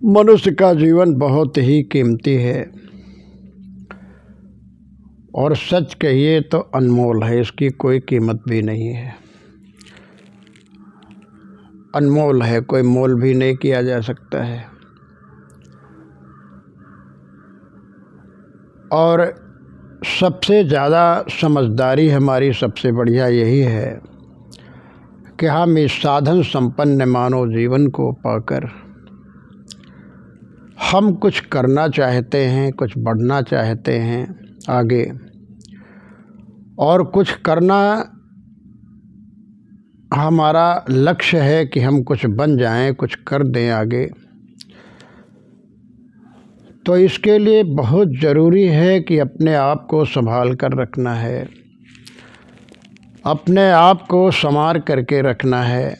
मनुष्य का जीवन बहुत ही कीमती है और सच कहिए तो अनमोल है। इसकी कोई कीमत भी नहीं है, अनमोल है, कोई मोल भी नहीं किया जा सकता है। और सबसे ज़्यादा समझदारी हमारी सबसे बढ़िया यही है कि हम इस साधन संपन्न मानव जीवन को पाकर हम कुछ करना चाहते हैं, कुछ बढ़ना चाहते हैं आगे, और कुछ करना हमारा लक्ष्य है कि हम कुछ बन जाएं, कुछ कर दें आगे। तो इसके लिए बहुत ज़रूरी है कि अपने आप को संभाल कर रखना है, अपने आप को संवार करके रखना है।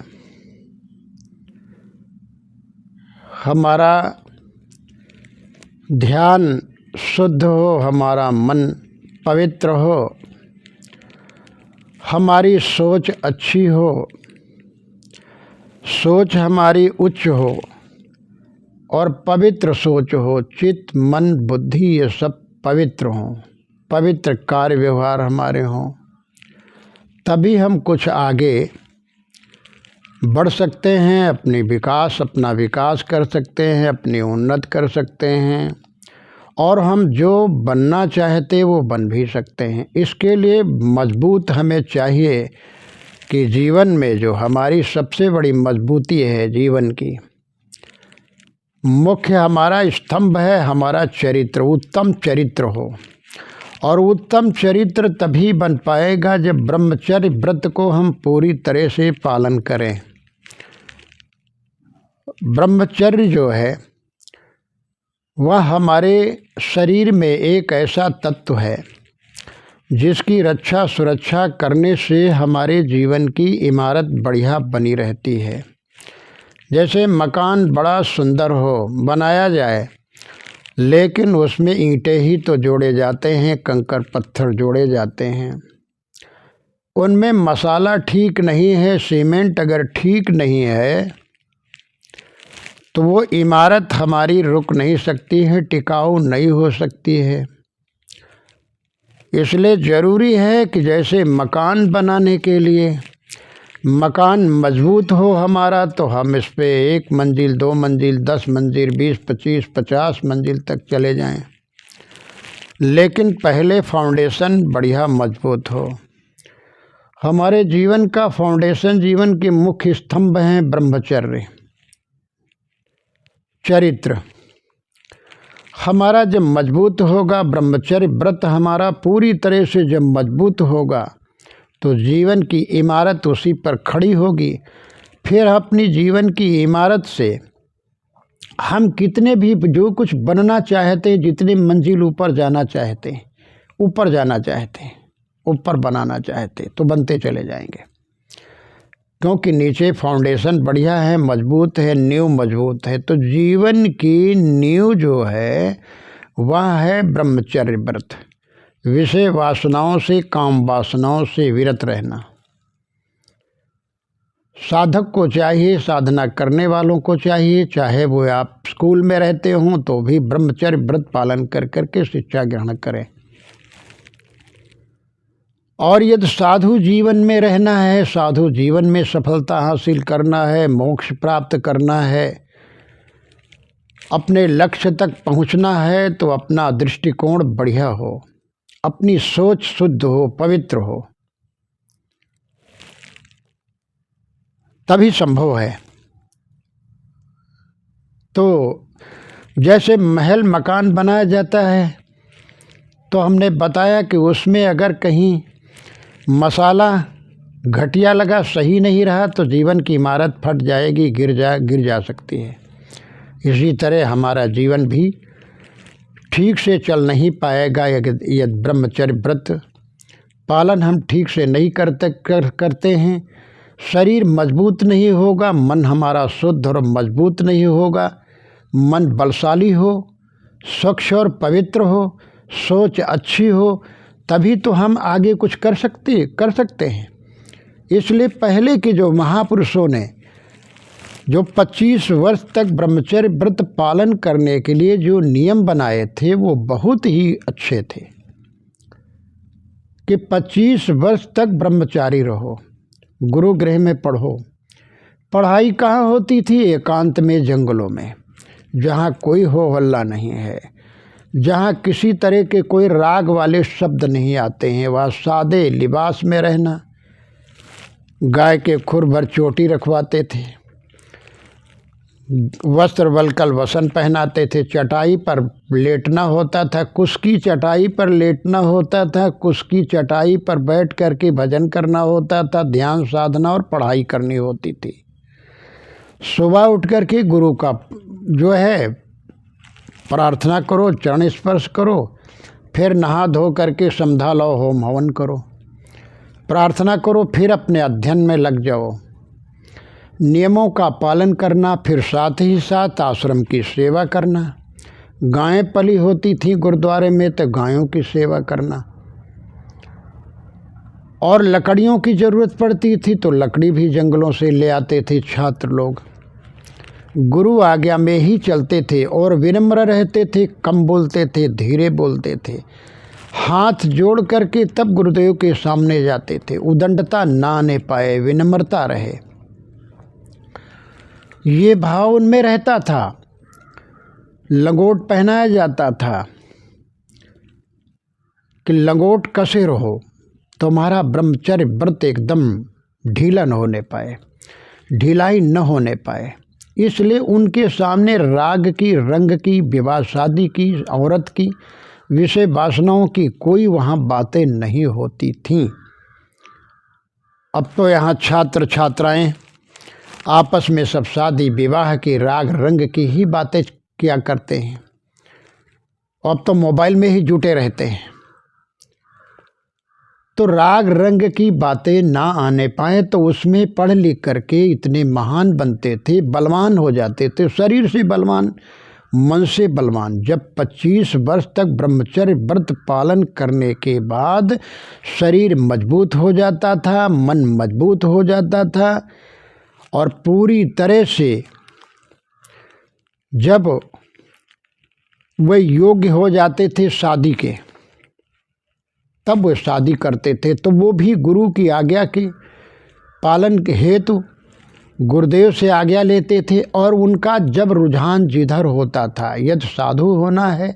हमारा ध्यान शुद्ध हो, हमारा मन पवित्र हो, हमारी सोच अच्छी हो, सोच हमारी उच्च हो और पवित्र सोच हो। चित्त मन बुद्धि ये सब पवित्र हों, पवित्र कार्य व्यवहार हमारे हों, तभी हम कुछ आगे बढ़ सकते हैं, अपना विकास कर सकते हैं, अपनी उन्नत कर सकते हैं और हम जो बनना चाहते वो बन भी सकते हैं। इसके लिए मजबूत हमें चाहिए कि जीवन में जो हमारी सबसे बड़ी मजबूती है जीवन की, मुख्य हमारा स्तंभ है हमारा चरित्र, उत्तम चरित्र हो। और उत्तम चरित्र तभी बन पाएगा जब ब्रह्मचर्य व्रत को हम पूरी तरह से पालन करें। ब्रह्मचर्य जो है वह हमारे शरीर में एक ऐसा तत्व है जिसकी रक्षा सुरक्षा करने से हमारे जीवन की इमारत बढ़िया बनी रहती है। जैसे मकान बड़ा सुंदर हो, बनाया जाए, लेकिन उसमें ईंटें ही तो जोड़े जाते हैं, कंकड़ पत्थर जोड़े जाते हैं, उनमें मसाला ठीक नहीं है, सीमेंट अगर ठीक नहीं है तो वो इमारत हमारी रुक नहीं सकती है, टिकाऊ नहीं हो सकती है। इसलिए ज़रूरी है कि जैसे मकान बनाने के लिए मकान मजबूत हो हमारा, तो हम इस पे 1 मंजिल 2 मंजिल 10 मंजिल 20 25 50 मंजिल तक चले जाएं, लेकिन पहले फाउंडेशन बढ़िया मजबूत हो। हमारे जीवन का फाउंडेशन, जीवन के मुख्य स्तंभ हैं ब्रह्मचर्य, चरित्र। हमारा जब मजबूत होगा, ब्रह्मचर्य व्रत हमारा पूरी तरह से जब मजबूत होगा तो जीवन की इमारत उसी पर खड़ी होगी। फिर अपनी जीवन की इमारत से हम कितने भी जो कुछ बनना चाहते हैं, जितनी मंजिल ऊपर जाना चाहते हैं, ऊपर जाना चाहते हैं, ऊपर बनाना चाहते तो बनते चले जाएंगे, क्योंकि नीचे फाउंडेशन बढ़िया है, मजबूत है, नींव मजबूत है। तो जीवन की नींव जो है वह है ब्रह्मचर्य व्रत। विषय वासनाओं से, काम वासनाओं से विरत रहना साधक को चाहिए, साधना करने वालों को चाहिए। चाहे वो आप स्कूल में रहते हों तो भी ब्रह्मचर्य व्रत पालन कर करके शिक्षा ग्रहण करें। और यदि साधु जीवन में रहना है, साधु जीवन में सफलता हासिल करना है, मोक्ष प्राप्त करना है, अपने लक्ष्य तक पहुंचना है, तो अपना दृष्टिकोण बढ़िया हो, अपनी सोच शुद्ध हो, पवित्र हो, तभी संभव है। तो जैसे महल मकान बनाया जाता है, तो हमने बताया कि उसमें अगर कहीं मसाला घटिया लगा, सही नहीं रहा, तो जीवन की इमारत फट जाएगी, गिर जा सकती है। इसी तरह हमारा जीवन भी ठीक से चल नहीं पाएगा यदि ब्रह्मचर्य व्रत पालन हम ठीक से नहीं करते हैं। शरीर मजबूत नहीं होगा, मन हमारा शुद्ध और मजबूत नहीं होगा। मन बलशाली हो, स्वच्छ और पवित्र हो, सोच अच्छी हो, तभी तो हम आगे कुछ कर सकते हैं। इसलिए पहले के जो महापुरुषों ने जो 25 वर्ष तक ब्रह्मचर्य व्रत पालन करने के लिए जो नियम बनाए थे वो बहुत ही अच्छे थे कि 25 वर्ष तक ब्रह्मचारी रहो, गुरु गृह में पढ़ो। पढ़ाई कहाँ होती थी? एकांत में, जंगलों में, जहाँ कोई हो हल्ला नहीं है, जहाँ किसी तरह के कोई राग वाले शब्द नहीं आते हैं। वह सादे लिबास में रहना, गाय के खुर भर चोटी रखवाते थे, वस्त्र वलकल वसन पहनाते थे, चटाई पर लेटना होता था, कुसकी चटाई पर लेटना होता था, कुसकी चटाई पर बैठ करके भजन करना होता था, ध्यान साधना और पढ़ाई करनी होती थी। सुबह उठ करके गुरु का जो है प्रार्थना करो, चरण स्पर्श करो, फिर नहा धो करके समधा लो, होम हवन करो, प्रार्थना करो, फिर अपने अध्ययन में लग जाओ। नियमों का पालन करना, फिर साथ ही साथ आश्रम की सेवा करना। गायें पली होती थी गुरुद्वारे में तो गायों की सेवा करना, और लकड़ियों की ज़रूरत पड़ती थी तो लकड़ी भी जंगलों से ले आते थे छात्र लोग। गुरु आज्ञा में ही चलते थे और विनम्र रहते थे, कम बोलते थे, धीरे बोलते थे, हाथ जोड़ करके तब गुरुदेव के सामने जाते थे। उदंडता ना आने पाए, विनम्रता रहे, ये भाव उनमें रहता था। लंगोट पहनाया जाता था कि लंगोट कसे रहो, तुम्हारा ब्रह्मचर्य व्रत एकदम ढीला न होने पाए, ढिलाई न होने पाए। इसलिए उनके सामने राग की, रंग की, विवाह शादी की, औरत की, विषय वासनाओं की कोई वहाँ बातें नहीं होती थीं। अब तो यहाँ छात्र छात्राएं आपस में सब शादी विवाह की, राग रंग की ही बातें किया करते हैं। अब तो मोबाइल में ही जुटे रहते हैं। तो राग रंग की बातें ना आने पाए तो उसमें पढ़ लिख करके इतने महान बनते थे, बलवान हो जाते थे, शरीर से बलवान, मन से बलवान। जब 25 वर्ष तक ब्रह्मचर्य व्रत पालन करने के बाद शरीर मजबूत हो जाता था, मन मजबूत हो जाता था, और पूरी तरह से जब वे योग्य हो जाते थे शादी के, तब वे शादी करते थे। तो वो भी गुरु की आज्ञा के पालन के हेतु गुरुदेव से आज्ञा लेते थे। और उनका जब रुझान जिधर होता था, यदि साधु होना है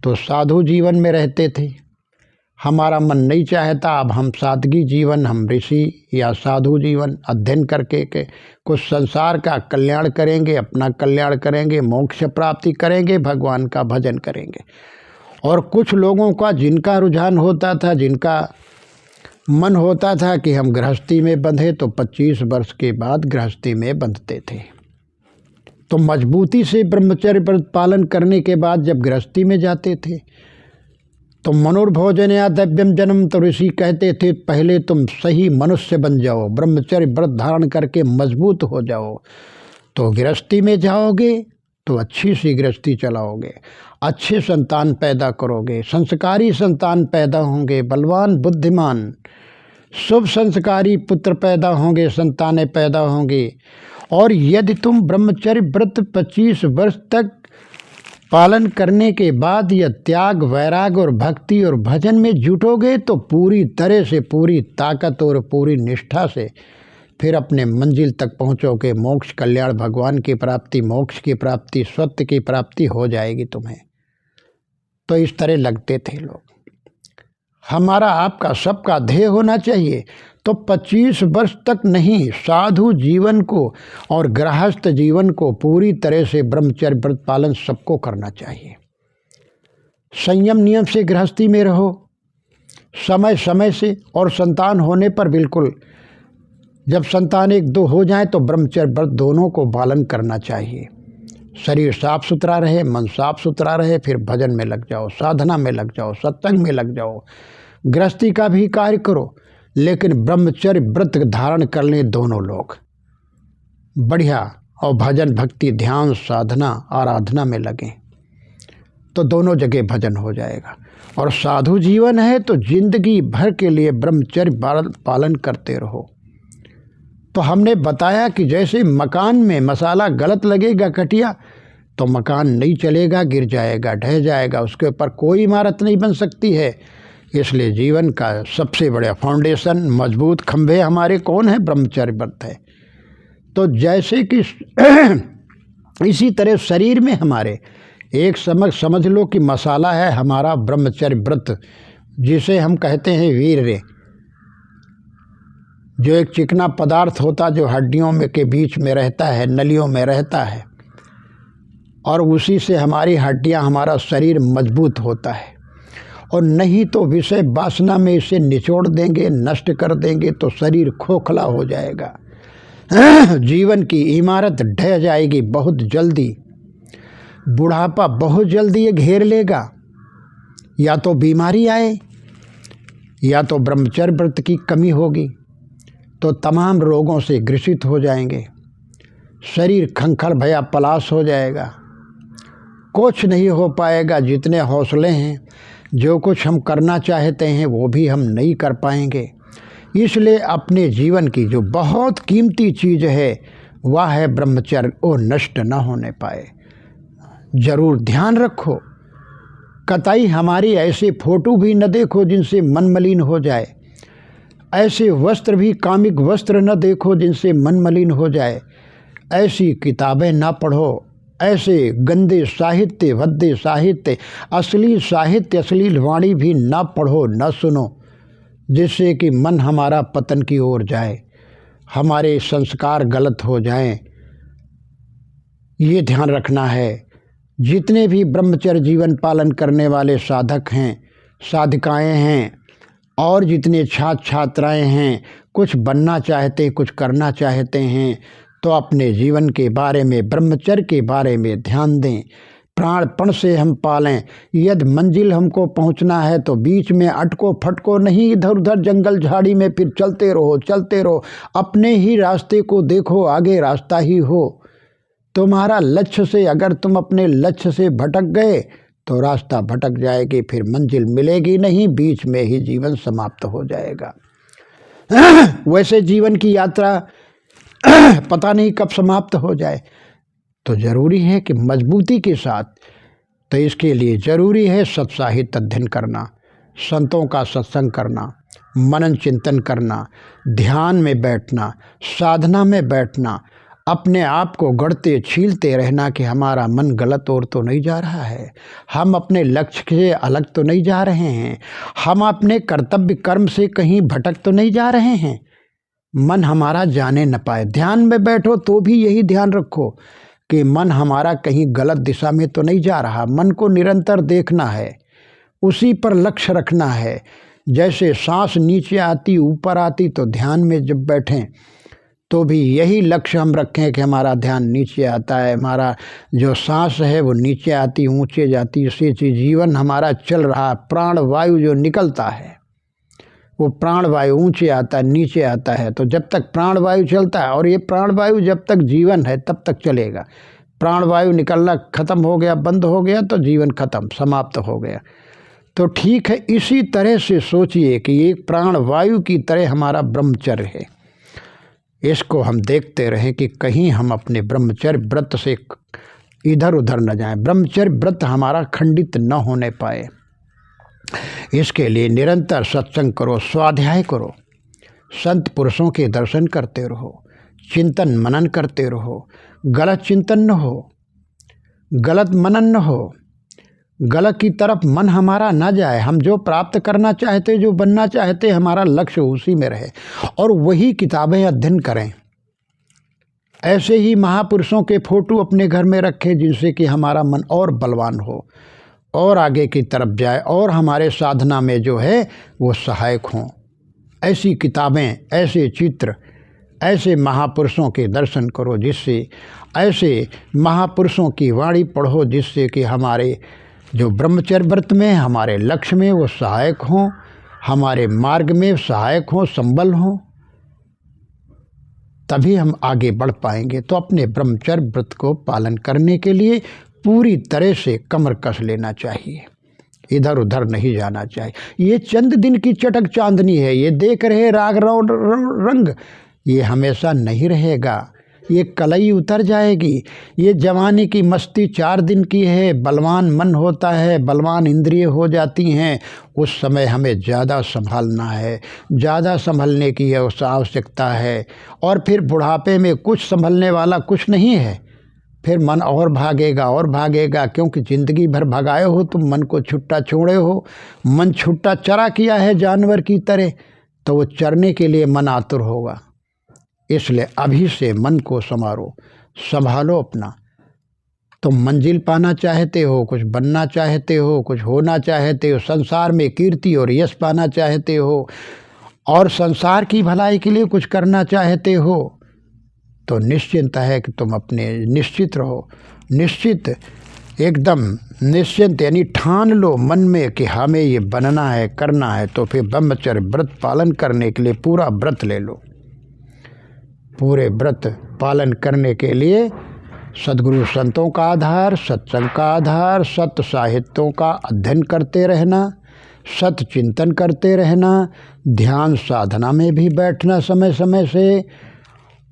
तो साधु जीवन में रहते थे। हमारा मन नहीं चाहता अब हम सादगी जीवन, हम ऋषि या साधु जीवन अध्ययन करके के कुछ संसार का कल्याण करेंगे, अपना कल्याण करेंगे, मोक्ष प्राप्ति करेंगे, भगवान का भजन करेंगे। और कुछ लोगों का जिनका रुझान होता था, जिनका मन होता था कि हम गृहस्थी में बंधे, तो 25 वर्ष के बाद गृहस्थी में बंधते थे। तो मजबूती से ब्रह्मचर्य व्रत पालन करने के बाद जब गृहस्थी में जाते थे तो मनुर्भोजन या दव्यम जन्म, तो ऋषि कहते थे पहले तुम सही मनुष्य बन जाओ, ब्रह्मचर्य व्रत धारण करके मजबूत हो जाओ, तो गृहस्थी में जाओगे तो अच्छी सी गृहस्थी चलाओगे, अच्छे संतान पैदा करोगे, संस्कारी संतान पैदा होंगे, बलवान बुद्धिमान शुभ संस्कारी पुत्र पैदा होंगे, संतानें पैदा होंगे। और यदि तुम ब्रह्मचर्य व्रत 25 वर्ष तक पालन करने के बाद यह त्याग, वैराग और भक्ति और भजन में जुटोगे तो पूरी तरह से, पूरी ताकत और पूरी निष्ठा से फिर अपने मंजिल तक पहुँचोगे। मोक्ष, कल्याण, भगवान की प्राप्ति, मोक्ष की प्राप्ति, सत्य की प्राप्ति हो जाएगी तुम्हें। तो इस तरह लगते थे लोग। हमारा आपका सबका ध्येय होना चाहिए तो 25 वर्ष तक नहीं, साधु जीवन को और गृहस्थ जीवन को पूरी तरह से ब्रह्मचर्य व्रत पालन सबको करना चाहिए। संयम नियम से गृहस्थी में रहो, समय समय से, और संतान होने पर बिल्कुल, जब संतान 1-2 हो जाए तो ब्रह्मचर्य व्रत दोनों को पालन करना चाहिए। शरीर साफ सुथरा रहे, मन साफ सुथरा रहे, फिर भजन में लग जाओ, साधना में लग जाओ, सत्संग में लग जाओ, गृहस्थी का भी कार्य करो, लेकिन ब्रह्मचर्य व्रत धारण कर लें दोनों लोग बढ़िया, और भजन, भक्ति, ध्यान, साधना, आराधना में लगें तो दोनों जगह भजन हो जाएगा। और साधु जीवन है तो जिंदगी भर के लिए ब्रह्मचर्य पालन करते रहो। तो हमने बताया कि जैसे मकान में मसाला गलत लगेगा घटिया तो मकान नहीं चलेगा, गिर जाएगा, ढह जाएगा, उसके ऊपर कोई इमारत नहीं बन सकती है। इसलिए जीवन का सबसे बड़ा फाउंडेशन, मजबूत खंभे हमारे कौन है? ब्रह्मचर्य व्रत है। तो जैसे कि इसी तरह शरीर में हमारे एक समझ लो कि मसाला है हमारा ब्रह्मचर्य व्रत, जिसे हम कहते हैं वीर्य, जो एक चिकना पदार्थ होता जो हड्डियों में के बीच में रहता है, नलियों में रहता है, और उसी से हमारी हड्डियां, हमारा शरीर मजबूत होता है। और नहीं तो विषय वासना में इसे निचोड़ देंगे, नष्ट कर देंगे तो शरीर खोखला हो जाएगा, जीवन की इमारत ढह जाएगी बहुत जल्दी, बुढ़ापा बहुत जल्दी ये घेर लेगा, या तो बीमारी आए या तो ब्रह्मचर्य व्रत की कमी होगी, तो तमाम रोगों से ग्रसित हो जाएंगे, शरीर खंखर भया पलाश हो जाएगा, कुछ नहीं हो पाएगा। जितने हौसले हैं, जो कुछ हम करना चाहते हैं वो भी हम नहीं कर पाएंगे। इसलिए अपने जीवन की जो बहुत कीमती चीज़ है वह है ब्रह्मचर्य, वो नष्ट न होने पाए। ज़रूर ध्यान रखो, कतई हमारी ऐसे फोटो भी न देखो जिनसे मन मलिन हो जाए, ऐसे वस्त्र भी कामिक वस्त्र न देखो जिनसे मन मलिन हो जाए, ऐसी किताबें ना पढ़ो, ऐसे गंदे साहित्य, भद्दे साहित्य, अश्लील साहित्य, अश्लील वाणी भी ना पढ़ो, न सुनो, जिससे कि मन हमारा पतन की ओर जाए, हमारे संस्कार गलत हो जाएं। ये ध्यान रखना है। जितने भी ब्रह्मचर्य जीवन पालन करने वाले साधक हैं, साधिकाएं हैं, और जितने छात्र छात्राएं हैं, कुछ बनना चाहते, कुछ करना चाहते हैं, तो अपने जीवन के बारे में, ब्रह्मचर्य के बारे में ध्यान दें। प्राणपण से हम पालें। यदि मंजिल हमको पहुंचना है तो बीच में अटको फटको नहीं, इधर उधर जंगल झाड़ी में फिर चलते रहो, अपने ही रास्ते को देखो, आगे रास्ता ही हो। तुम्हारा लक्ष्य से, अगर तुम अपने लक्ष्य से भटक गए तो रास्ता भटक जाएगी, फिर मंजिल मिलेगी नहीं, बीच में ही जीवन समाप्त हो जाएगा। वैसे जीवन की यात्रा पता नहीं कब समाप्त हो जाए, तो ज़रूरी है कि मजबूती के साथ, तो इसके लिए ज़रूरी है सत्साहित्य अध्ययन करना, संतों का सत्संग करना, मनन चिंतन करना, ध्यान में बैठना, साधना में बैठना, अपने आप को गढ़ते छीलते रहना कि हमारा मन गलत ओर तो नहीं जा रहा है, हम अपने लक्ष्य से अलग तो नहीं जा रहे हैं, हम अपने कर्तव्य कर्म से कहीं भटक तो नहीं जा रहे हैं, मन हमारा जाने न पाए। ध्यान में बैठो तो भी यही ध्यान रखो कि मन हमारा कहीं गलत दिशा में तो नहीं जा रहा। मन को निरंतर देखना है, उसी पर लक्ष्य रखना है। जैसे सांस नीचे आती ऊपर आती, तो ध्यान में जब बैठें तो भी यही लक्ष्य हम रखें कि हमारा ध्यान नीचे आता है, हमारा जो सांस है वो नीचे आती ऊंचे जाती, इसी चीज़ जीवन हमारा चल रहा। प्राण वायु जो निकलता है वो प्राण वायु ऊंचे आता है नीचे आता है, तो जब तक प्राण वायु चलता है, और ये प्राण वायु जब तक जीवन है तब तक चलेगा। प्राण वायु निकलना खत्म हो गया, बंद हो गया, तो जीवन खत्म, समाप्त हो गया। तो ठीक है, इसी तरह से सोचिए कि एक प्राण वायु की तरह हमारा ब्रह्मचर्य है। इसको हम देखते रहें कि कहीं हम अपने ब्रह्मचर्य व्रत से इधर उधर न जाएं, ब्रह्मचर्य व्रत हमारा खंडित न होने पाए। इसके लिए निरंतर सत्संग करो, स्वाध्याय करो, संत पुरुषों के दर्शन करते रहो, चिंतन मनन करते रहो, गलत चिंतन न हो, गलत मनन न हो, गलत की तरफ मन हमारा ना जाए। हम जो प्राप्त करना चाहते, जो बनना चाहते, हमारा लक्ष्य उसी में रहे, और वही किताबें अध्ययन करें। ऐसे ही महापुरुषों के फोटो अपने घर में रखें, जिनसे कि हमारा मन और बलवान हो और आगे की तरफ जाए, और हमारे साधना में जो है वो सहायक हों। ऐसी किताबें, ऐसे चित्र, ऐसे महापुरुषों के दर्शन करो, जिससे, ऐसे महापुरुषों की वाणी पढ़ो, जिससे कि हमारे जो ब्रह्मचर्य व्रत में, हमारे लक्ष्य में वो सहायक हों, हमारे मार्ग में सहायक हों, संबल हों, तभी हम आगे बढ़ पाएंगे। तो अपने ब्रह्मचर्य व्रत को पालन करने के लिए पूरी तरह से कमर कस लेना चाहिए, इधर उधर नहीं जाना चाहिए। ये चंद दिन की चटक चांदनी है, ये देख रहे राग रंग, ये हमेशा नहीं रहेगा, ये कलई उतर जाएगी। ये जवानी की मस्ती 4 दिन की है, बलवान मन होता है, बलवान इंद्रिय हो जाती हैं। उस समय हमें ज़्यादा संभालना है, ज़्यादा संभलने की आवश्यकता है। और फिर बुढ़ापे में कुछ संभलने वाला कुछ नहीं है, फिर मन और भागेगा और भागेगा, क्योंकि ज़िंदगी भर भगाए हो तुम मन को, छुट्टा छोड़े हो। मन छुट्टा चरा किया है जानवर की तरह, तो वो चरने के लिए मन आतुर होगा। इसलिए अभी से मन को संभालो अपना। तुम मंजिल पाना चाहते हो, कुछ बनना चाहते हो, कुछ होना चाहते हो, संसार में कीर्ति और यश पाना चाहते हो, और संसार की भलाई के लिए कुछ करना चाहते हो, तो निश्चिंत है कि तुम अपने निश्चित रहो। निश्चित, एकदम निश्चिंत, यानी ठान लो मन में कि हमें ये बनना है, करना है। तो फिर ब्रह्मचर्य व्रत पालन करने के लिए पूरा व्रत ले लो। पूरे व्रत पालन करने के लिए सद्गुरु संतों का आधार, सत्संग का आधार, सत्य साहित्यों का अध्ययन करते रहना, सत्य चिंतन करते रहना, ध्यान साधना में भी बैठना समय समय से,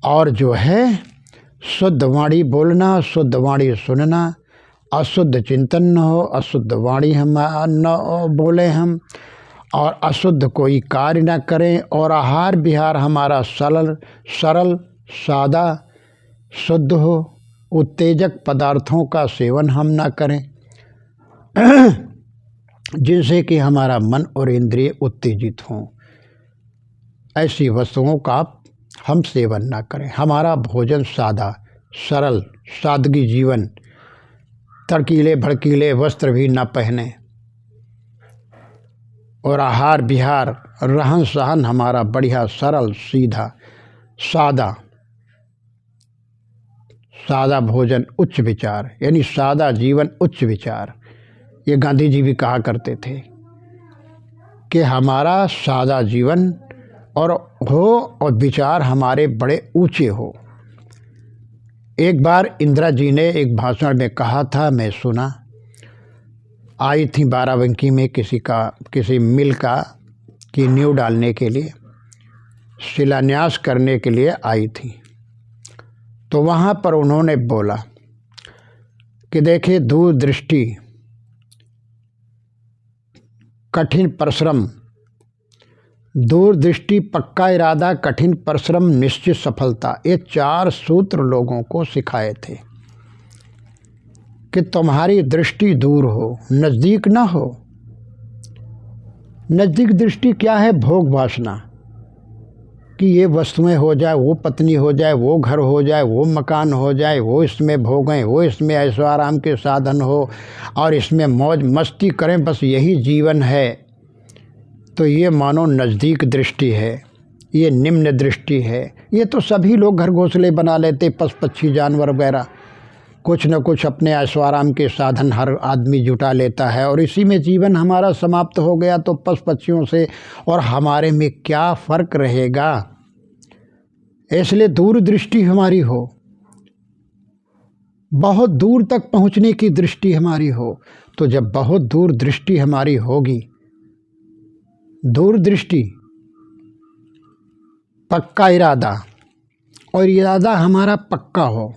और जो है शुद्ध वाणी बोलना, शुद्ध वाणी सुनना, अशुद्ध चिंतन न हो, अशुद्ध वाणी हम न बोले हम, और अशुद्ध कोई कार्य न करें, और आहार विहार हमारा सरल सादा शुद्ध हो। उत्तेजक पदार्थों का सेवन हम ना करें जिनसे कि हमारा मन और इंद्रिय उत्तेजित हों। ऐसी वस्तुओं का हम सेवन ना करें। हमारा भोजन सादा सरल, सादगी जीवन, तड़कीले भड़कीले वस्त्र भी ना पहने, और आहार विहार रहन सहन हमारा बढ़िया सरल सीधा सादा भोजन उच्च विचार, यानी सादा जीवन उच्च विचार। ये गांधी जी भी कहा करते थे कि हमारा सादा जीवन और विचार हमारे बड़े ऊंचे हो। एक बार इंदिरा जी ने एक भाषण में कहा था, मैं सुना, आई थी बाराबंकी में किसी मिल की नींव डालने के लिए, शिलान्यास करने के लिए आई थी। तो वहाँ पर उन्होंने बोला कि देखिए, दूरदृष्टि, कठिन परिश्रम, दूरदृष्टि, पक्का इरादा, कठिन परिश्रम, निश्चित सफलता, ये 4 सूत्र लोगों को सिखाए थे कि तुम्हारी दृष्टि दूर हो, नज़दीक ना हो। नज़दीक दृष्टि क्या है? भोग वासना, कि ये वस्तुएं हो जाए, वो पत्नी हो जाए, वो घर हो जाए, वो मकान हो जाए, वो इसमें भोगें, वो इसमें ऐशो आराम के साधन हो, और इसमें मौज मस्ती करें, बस यही जीवन है। तो ये मानो नज़दीक दृष्टि है, ये निम्न दृष्टि है। ये तो सभी लोग घर घोंसले बना लेते, पशु पक्षी जानवर वगैरह, कुछ न कुछ अपने ऐशो आराम के साधन हर आदमी जुटा लेता है, और इसी में जीवन हमारा समाप्त हो गया तो पशु पक्षियों से और हमारे में क्या फ़र्क रहेगा? इसलिए दूरदृष्टि हमारी हो, बहुत दूर तक पहुंचने की दृष्टि हमारी हो। तो जब बहुत दूर दृष्टि हमारी होगी, दूरदृष्टि, पक्का इरादा, और इरादा हमारा पक्का हो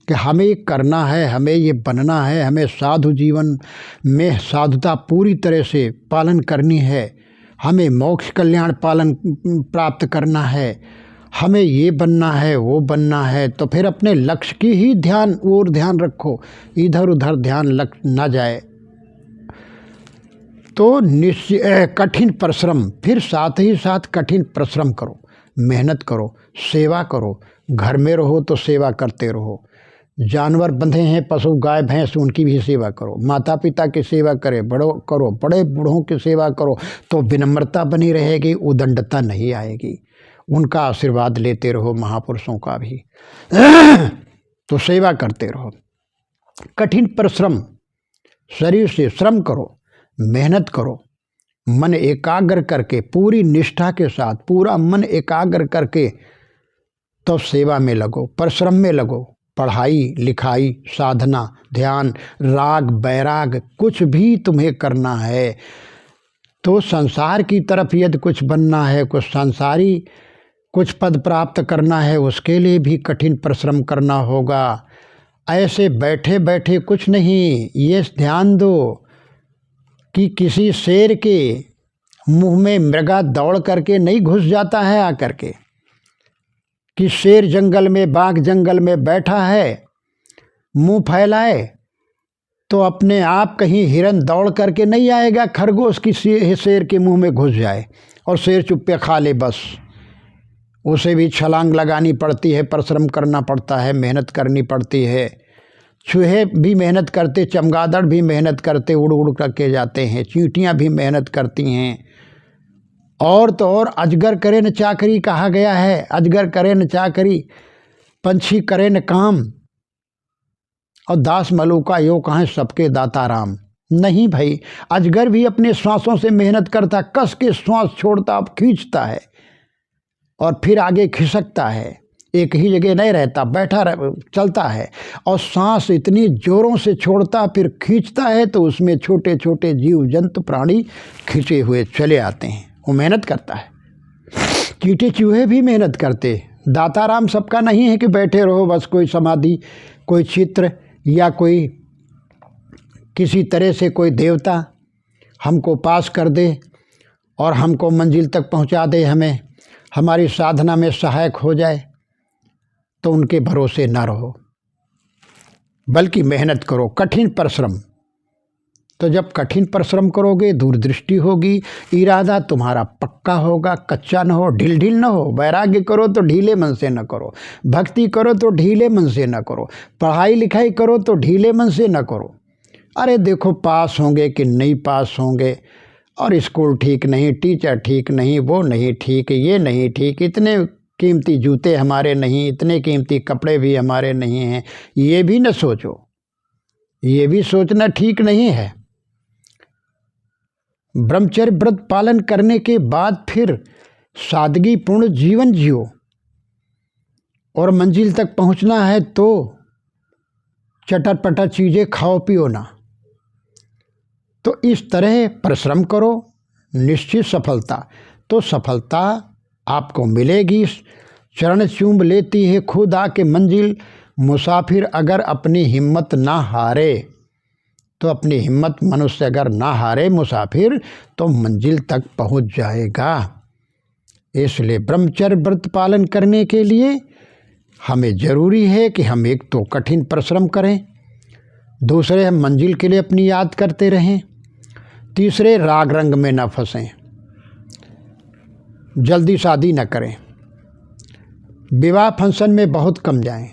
कि हमें ये करना है, हमें ये बनना है, हमें साधु जीवन में साधुता पूरी तरह से पालन करनी है, हमें मोक्ष कल्याण पालन प्राप्त करना है, हमें ये बनना है, वो बनना है, तो फिर अपने लक्ष्य की ही ध्यान रखो, इधर उधर ध्यान लग ना जाए। तो कठिन परिश्रम, फिर साथ ही साथ कठिन परिश्रम करो, मेहनत करो, सेवा करो। घर में रहो तो सेवा करते रहो, जानवर बंधे हैं, पशु गाय भैंस, उनकी भी सेवा करो, माता पिता की सेवा बड़े बूढ़ों की सेवा करो, तो विनम्रता बनी रहेगी, उदंडता नहीं आएगी। उनका आशीर्वाद लेते रहो, महापुरुषों का भी तो सेवा करते रहो। कठिन परिश्रम, शरीर से श्रम करो, मेहनत करो, मन एकाग्र करके, पूरी निष्ठा के साथ पूरा मन एकाग्र करके तो सेवा में लगो, परिश्रम में लगो। पढ़ाई लिखाई, साधना, ध्यान, राग बैराग, कुछ भी तुम्हें करना है तो संसार की तरफ यदि कुछ बनना है, कुछ सांसारी कुछ पद प्राप्त करना है उसके लिए भी कठिन परिश्रम करना होगा। ऐसे बैठे बैठे कुछ नहीं। ये ध्यान दो कि किसी शेर के मुंह में मृगा दौड़ करके नहीं घुस जाता है आकर के, कि शेर जंगल में, बाघ जंगल में बैठा है, मुंह फैलाए तो अपने आप कहीं हिरन दौड़ करके नहीं आएगा, खरगोश की शेर के मुंह में घुस जाए और शेर चुप्पे खा ले बस। उसे भी छलांग लगानी पड़ती है, परिश्रम करना पड़ता है, मेहनत करनी पड़ती है। चूहे भी मेहनत करते, चमगादड़ भी मेहनत करते, उड़ उड़ करके जाते हैं, चींटियाँ भी मेहनत करती हैं। और तो और अजगर करे न चाकरी कहा गया है। अजगर करे न चाकरी, पंछी करे न काम, और दास मलूका यो कहें सबके दाता राम। नहीं भाई, अजगर भी अपने श्वासों से मेहनत करता, कस के श्वास छोड़ता, अब खींचता है और फिर आगे खिसकता है, एक ही जगह नहीं रहता, बैठा चलता है और सांस इतनी जोरों से छोड़ता फिर खींचता है तो उसमें छोटे छोटे जीव जंतु प्राणी खींचे हुए चले आते हैं। वो मेहनत करता है। चींटे चूहे भी मेहनत करते। दाता राम सबका नहीं है कि बैठे रहो बस, कोई समाधि, कोई चित्र या कोई किसी तरह से कोई देवता हमको पास कर दे और हमको मंजिल तक पहुंचा दे, हमें हमारी साधना में सहायक हो जाए, तो उनके भरोसे ना रहो, बल्कि मेहनत करो, कठिन परिश्रम। तो जब कठिन परिश्रम करोगे, दूरदृष्टि होगी, इरादा तुम्हारा पक्का होगा, कच्चा न हो, ढील ढील न हो। वैराग्य करो तो ढीले मन से न करो, भक्ति करो तो ढीले मन से न करो, पढ़ाई लिखाई करो तो ढीले मन से न करो। अरे देखो पास होंगे कि नहीं पास होंगे, और स्कूल ठीक नहीं, टीचर ठीक नहीं, वो नहीं ठीक, ये नहीं ठीक, इतने कीमती जूते हमारे नहीं, इतने कीमती कपड़े भी हमारे नहीं हैं, ये भी न सोचो। ये भी सोचना ठीक नहीं है। ब्रह्मचर्य व्रत पालन करने के बाद फिर सादगीपूर्ण जीवन जियो, और मंजिल तक पहुंचना है तो चटर पटर चीज़ें खाओ पियो ना। तो इस तरह परिश्रम करो, निश्चित सफलता, तो सफलता आपको मिलेगी। चरण चूम लेती है खुद आके मंजिल, मुसाफिर अगर अपनी हिम्मत ना हारे, तो अपनी हिम्मत मनुष्य अगर ना हारे मुसाफिर, तो मंजिल तक पहुंच जाएगा। इसलिए ब्रह्मचर्य व्रत पालन करने के लिए हमें ज़रूरी है कि हम एक तो कठिन परिश्रम करें, दूसरे हम मंजिल के लिए अपनी याद करते रहें, तीसरे राग रंग में न फंसें, जल्दी शादी न करें, विवाह फंक्शन में बहुत कम जाएं,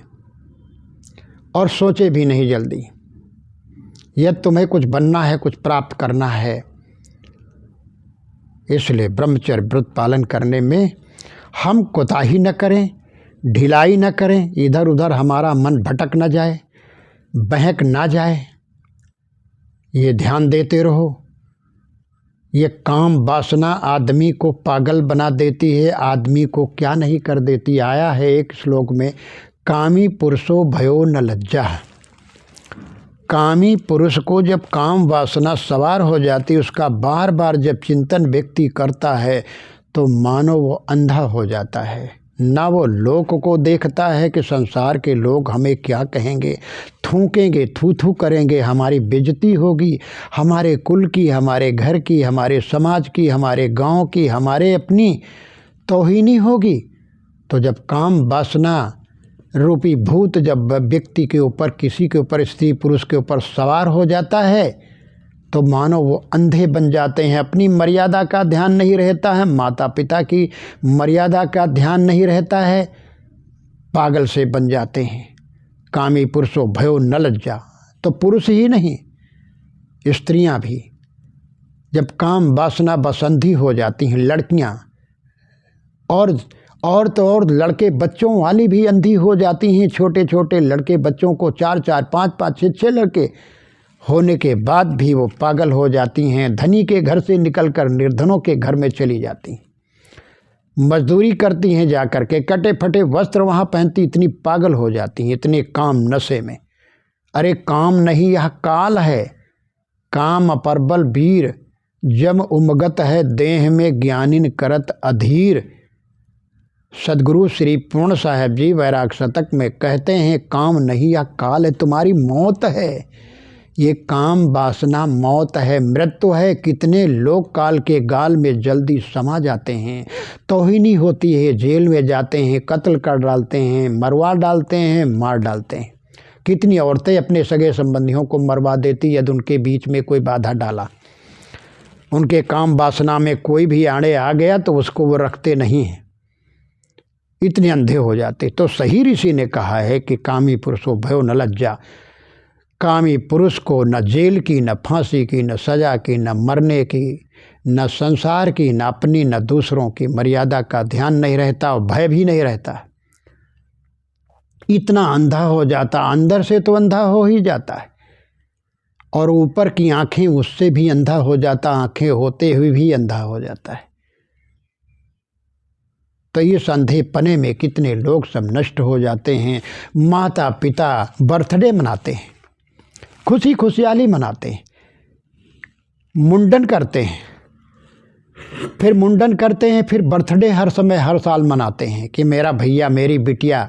और सोचे भी नहीं जल्दी। यदि तुम्हें कुछ बनना है, कुछ प्राप्त करना है, इसलिए ब्रह्मचर्य व्रत पालन करने में हम कोताही न करें, ढिलाई न करें, इधर उधर हमारा मन भटक न जाए, बहक ना जाए, ये ध्यान देते रहो। ये काम वासना आदमी को पागल बना देती है, आदमी को क्या नहीं कर देती। आया है एक श्लोक में, कामी पुरुषो भयो न लज्जा। कामी पुरुष को जब काम वासना सवार हो जाती, उसका बार बार जब चिंतन व्यक्ति करता है, तो मानो वो अंधा हो जाता है। ना वो लोक को देखता है कि संसार के लोग हमें क्या कहेंगे, थूकेंगे, थू थू करेंगे, हमारी बेइज्जती होगी, हमारे कुल की, हमारे घर की, हमारे समाज की, हमारे गांव की, हमारे अपनी तौहीनी होगी। तो जब काम वासना रूपी भूत जब व्यक्ति के ऊपर, किसी के ऊपर, स्त्री पुरुष के ऊपर सवार हो जाता है, तो मानो वो अंधे बन जाते हैं। अपनी मर्यादा का ध्यान नहीं रहता है, माता पिता की मर्यादा का ध्यान नहीं रहता है, पागल से बन जाते हैं। कामी पुरुषो भयो न लज्जा। तो पुरुष ही नहीं, स्त्रियां भी जब काम वासना बसंधी हो जाती हैं, लड़कियां, और तो और लड़के बच्चों वाली भी अंधी हो जाती हैं। छोटे छोटे लड़के बच्चों को 4-4, 5-5, 6-6 लड़के होने के बाद भी वो पागल हो जाती हैं। धनी के घर से निकलकर निर्धनों के घर में चली जाती हैं, मजदूरी करती हैं, जा कर के कटे फटे वस्त्र वहाँ पहनती, इतनी पागल हो जाती हैं, इतने काम नशे में। अरे काम नहीं, यह काल है। काम अपरबल वीर, जम उमगत है देह में ज्ञानिन करत अधीर। सदगुरु श्री पूर्ण साहेब जी वैराग शतक में कहते हैं, काम नहीं या काल है, तुम्हारी मौत है। ये काम वासना मौत है, मृत्यु है। कितने लोग काल के गाल में जल्दी समा जाते हैं, तौहीनी होती है, जेल में जाते हैं, कत्ल कर डालते हैं, मरवा डालते हैं, मार डालते हैं। कितनी औरतें अपने सगे संबंधियों को मरवा देती यदि उनके बीच में कोई बाधा डाला। उनके काम वासना में कोई भी आड़े आ गया तो उसको वो रखते नहीं हैं, इतने अंधे हो जाते। तो सही ऋषि ने कहा है कि कामी पुरुषो भयो न लज्जा। कामी पुरुष को न जेल की, न फांसी की, न सजा की, न मरने की, न संसार की, न अपनी, न दूसरों की मर्यादा का ध्यान नहीं रहता और भय भी नहीं रहता। इतना अंधा हो जाता, अंदर से तो अंधा हो ही जाता है और ऊपर की आंखें उससे भी अंधा हो जाता, आंखें होते हुए भी अंधा हो जाता है। तो इस अंधेपने में कितने लोग सब नष्ट हो जाते हैं। माता पिता बर्थडे मनाते हैं, खुशी खुशहाली मनाते हैं, मुंडन करते हैं, फिर मुंडन करते हैं, फिर बर्थडे हर समय हर साल मनाते हैं कि मेरा भैया मेरी बिटिया,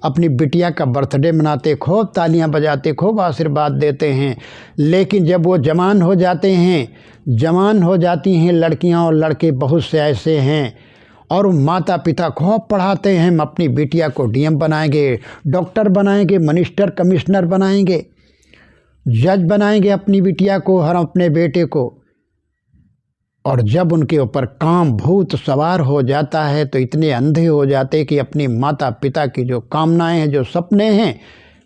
अपनी बिटिया का बर्थडे मनाते, खूब तालियां बजाते, खूब आशीर्वाद देते हैं। लेकिन जब वो जवान हो जाते हैं, जवान हो जाती हैं लड़कियां और लड़के बहुत से ऐसे हैं, और माता पिता खूब पढ़ाते हैं, हम अपनी बिटिया को डीएम बनाएंगे, डॉक्टर बनाएंगे, मिनिस्टर कमिश्नर बनाएंगे, जज बनाएंगे अपनी बिटिया को, हर अपने बेटे को। और जब उनके ऊपर काम भूत सवार हो जाता है तो इतने अंधे हो जाते कि अपनी माता पिता की जो कामनाएं हैं, जो सपने हैं,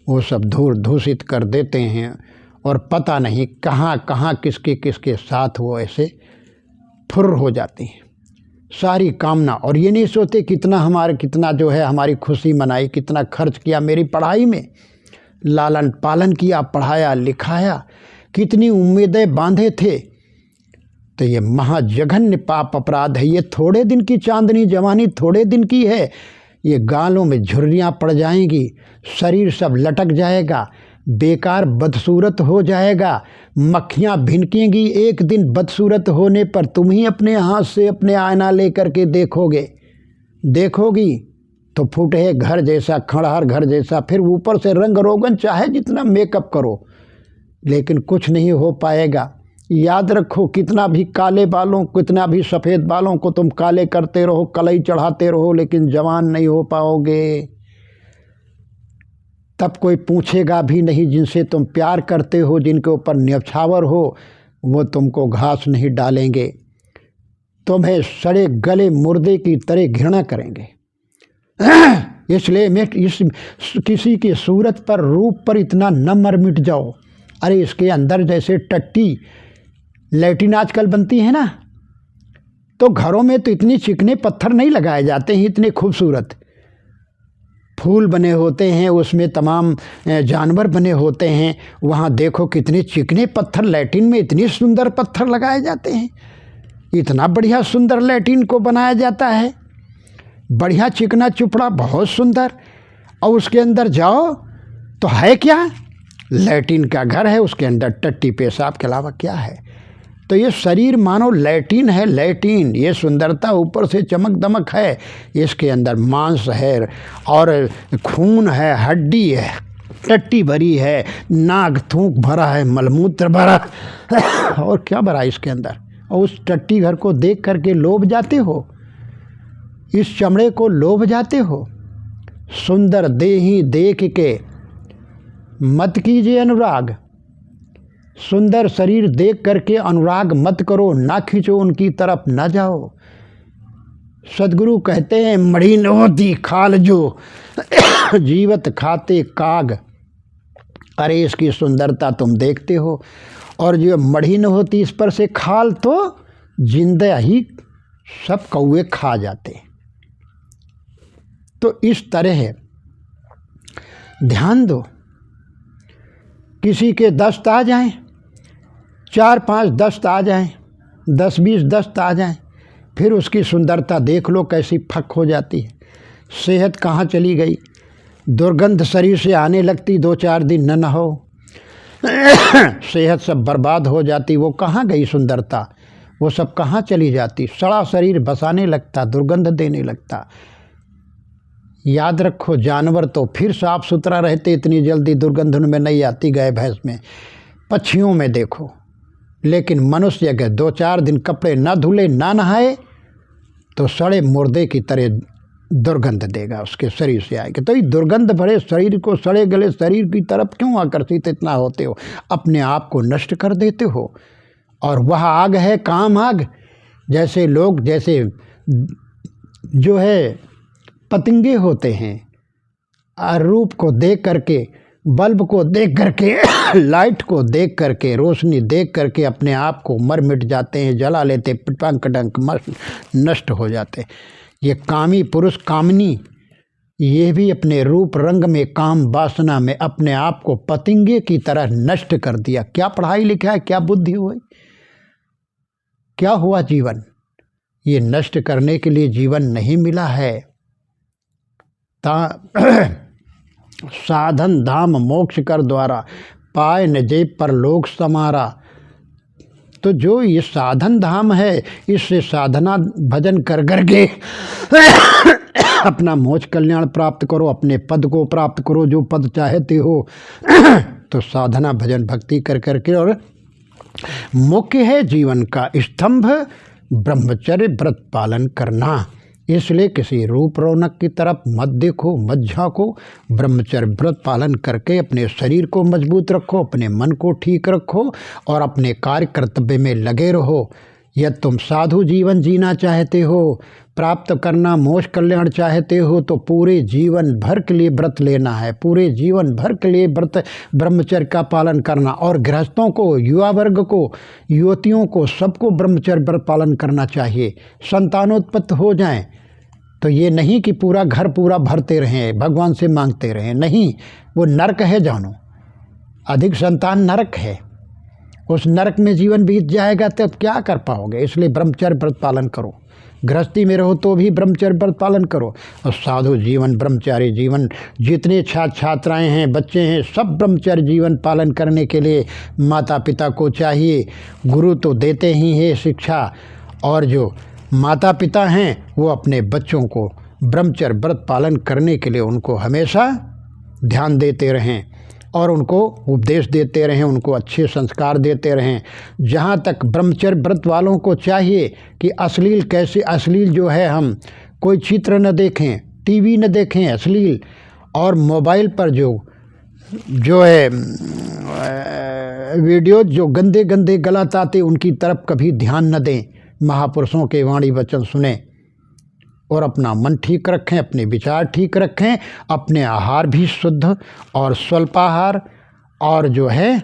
वो सब धूल दूषित कर देते हैं और पता नहीं कहाँ कहाँ किसके किसके साथ वो ऐसे फुर्र हो जाते हैं सारी कामना। और ये नहीं सोचते कितना जो है हमारी खुशी मनाई, कितना खर्च किया मेरी पढ़ाई में, लालन पालन किया, पढ़ाया लिखाया, कितनी उम्मीदें बांधे थे। तो ये महाजघन्य पाप अपराध है। ये थोड़े दिन की चांदनी जवानी थोड़े दिन की है। ये गालों में झुर्रियाँ पड़ जाएंगी, शरीर सब लटक जाएगा, बेकार बदसूरत हो जाएगा, मक्खियाँ भिनकेंगी। एक दिन बदसूरत होने पर तुम ही अपने हाथ से अपने आईना लेकर के देखोगी तो फूटे घर जैसा, खड़हर घर जैसा, फिर ऊपर से रंग रोगन चाहे जितना मेकअप करो लेकिन कुछ नहीं हो पाएगा। याद रखो, कितना भी काले बालों, कितना भी सफ़ेद बालों को तुम काले करते रहो, कलई चढ़ाते रहो, लेकिन जवान नहीं हो पाओगे। तब कोई पूछेगा भी नहीं। जिनसे तुम प्यार करते हो, जिनके ऊपर न्यौछावर हो, वो तुमको घास नहीं डालेंगे, तुम्हें सड़े गले मुर्दे की तरह घृणा करेंगे। इसलिए मैं किसी की सूरत पर, रूप पर इतना न मर मिट जाओ। अरे इसके अंदर जैसे टट्टी लैट्रिन आजकल बनती है ना, तो घरों में तो इतनी चिकने पत्थर नहीं लगाए जाते हैं, इतने खूबसूरत फूल बने होते हैं, उसमें तमाम जानवर बने होते हैं। वहाँ देखो कितने चिकने पत्थर, लैट्रिन में इतने सुंदर पत्थर लगाए जाते हैं, इतना बढ़िया सुंदर लैट्रिन को बनाया जाता है, बढ़िया चिकना चुपड़ा, बहुत सुंदर। और उसके अंदर जाओ तो है क्या, लैट्रिन का घर है, उसके अंदर टट्टी पेशाब के अलावा क्या है। तो ये शरीर मानो लैट्रिन है, लैट्रिन। ये सुंदरता ऊपर से चमक दमक है, इसके अंदर मांस है और खून है, हड्डी है, टट्टी भरी है, नाक थूक भरा है, मलमूत्र भरा और क्या भरा इसके अंदर। और उस टट्टी घर को देख करके लोभ जाते हो, इस चमड़े को लोभ जाते हो। सुंदर देही देख के मत कीजिए अनुराग, सुंदर शरीर देख करके अनुराग मत करो, ना खींचो उनकी तरफ, ना जाओ। सदगुरु कहते हैं, मड़ी न होती खाल जो जीवत खाते काग। अरे इसकी सुंदरता तुम देखते हो, और जो मड़ी न होती इस पर से खाल तो जिंदा ही सब कौवे खा जाते। तो इस तरह ध्यान दो, किसी के दस्त आ जाएं, 4-5 दस्त आ जाएं, 10-20 दस्त आ जाएं, फिर उसकी सुंदरता देख लो कैसी फक हो जाती है। सेहत कहाँ चली गई, दुर्गंध शरीर से आने लगती, 2-4 दिन न नहाओ, सेहत सब बर्बाद हो जाती। वो कहाँ गई सुंदरता, वो सब कहाँ चली जाती। सड़ा शरीर बसाने लगता, दुर्गंध देने लगता। याद रखो, जानवर तो फिर साफ सुथरा रहते, इतनी जल्दी दुर्गंध उनमें नहीं आती गाय भैंस में, पक्षियों में देखो। लेकिन मनुष्य अगर 2-4 दिन कपड़े ना धुले ना नहाए तो सड़े मुर्दे की तरह दुर्गंध देगा, उसके शरीर से आएगी। तो ये दुर्गंध भरे शरीर को, सड़े गले शरीर की तरफ क्यों आकर्षित इतना होते हो? अपने आप को नष्ट कर देते हो। और वह आग है काम आग। जैसे लोग, जैसे जो है पतंगे होते हैं, रूप को देख करके, बल्ब को देख करके लाइट को देख करके, रोशनी देख करके अपने आप को मर मिट जाते हैं, जला लेते, पंख डंक नष्ट हो जाते। ये कामी पुरुष, कामनी, ये भी अपने रूप रंग में, काम वासना में अपने आप को पतंगे की तरह नष्ट कर दिया। क्या पढ़ाई लिखा है, क्या बुद्धि हुई, क्या हुआ जीवन? ये नष्ट करने के लिए जीवन नहीं मिला है। साधन धाम मोक्ष कर द्वारा, पाए न जेब पर लोक समारा। तो जो ये साधन धाम है, इससे साधना भजन कर करके अपना मोक्ष कल्याण प्राप्त करो, अपने पद को प्राप्त करो, जो पद चाहते हो। तो साधना भजन भक्ति कर करके, और मुख्य है जीवन का स्तंभ ब्रह्मचर्य व्रत पालन करना। इसलिए किसी रूप रौनक की तरफ मत देखो, मत झांको। ब्रह्मचर्य व्रत पालन करके अपने शरीर को मजबूत रखो, अपने मन को ठीक रखो और अपने कार्य कर्तव्य में लगे रहो। यदि तुम साधु जीवन जीना चाहते हो, प्राप्त करना मोक्ष कल्याण चाहते हो, तो पूरे जीवन भर के लिए व्रत लेना है, पूरे जीवन भर के लिए व्रत ब्रह्मचर्य का पालन करना। और गृहस्थों को, युवा वर्ग को, युवतियों को, सबको ब्रह्मचर्य व्रत पालन करना चाहिए। संतानोत्पत्ति हो जाए तो ये नहीं कि पूरा घर पूरा भरते रहें, भगवान से मांगते रहें, नहीं, वो नरक है जानो। अधिक संतान नरक है, उस नरक में जीवन बीत जाएगा तब क्या कर पाओगे। इसलिए ब्रह्मचर्य व्रत पालन करो। गृहस्थी में रहो तो भी ब्रह्मचर्य व्रत पालन करो। और साधु जीवन, ब्रह्मचारी जीवन, जितने छात्राएं हैं, बच्चे हैं, सब ब्रह्मचर्य जीवन पालन करने के लिए माता पिता को चाहिए। गुरु तो देते ही है शिक्षा, और जो माता पिता हैं वो अपने बच्चों को ब्रह्मचर्य व्रत पालन करने के लिए उनको हमेशा ध्यान देते रहें और उनको उपदेश देते रहें, उनको अच्छे संस्कार देते रहें। जहाँ तक ब्रह्मचर्य व्रत वालों को चाहिए कि अश्लील कैसे, अश्लील जो है हम कोई चित्र न देखें, टीवी न देखें अश्लील, और मोबाइल पर जो है वीडियो जो गंदे गंदे गलत आते उनकी तरफ कभी ध्यान न दें। महापुरुषों के वाणी वचन सुने और अपना मन ठीक रखें, अपने विचार ठीक रखें, अपने आहार भी शुद्ध और स्वल्पाहार और जो है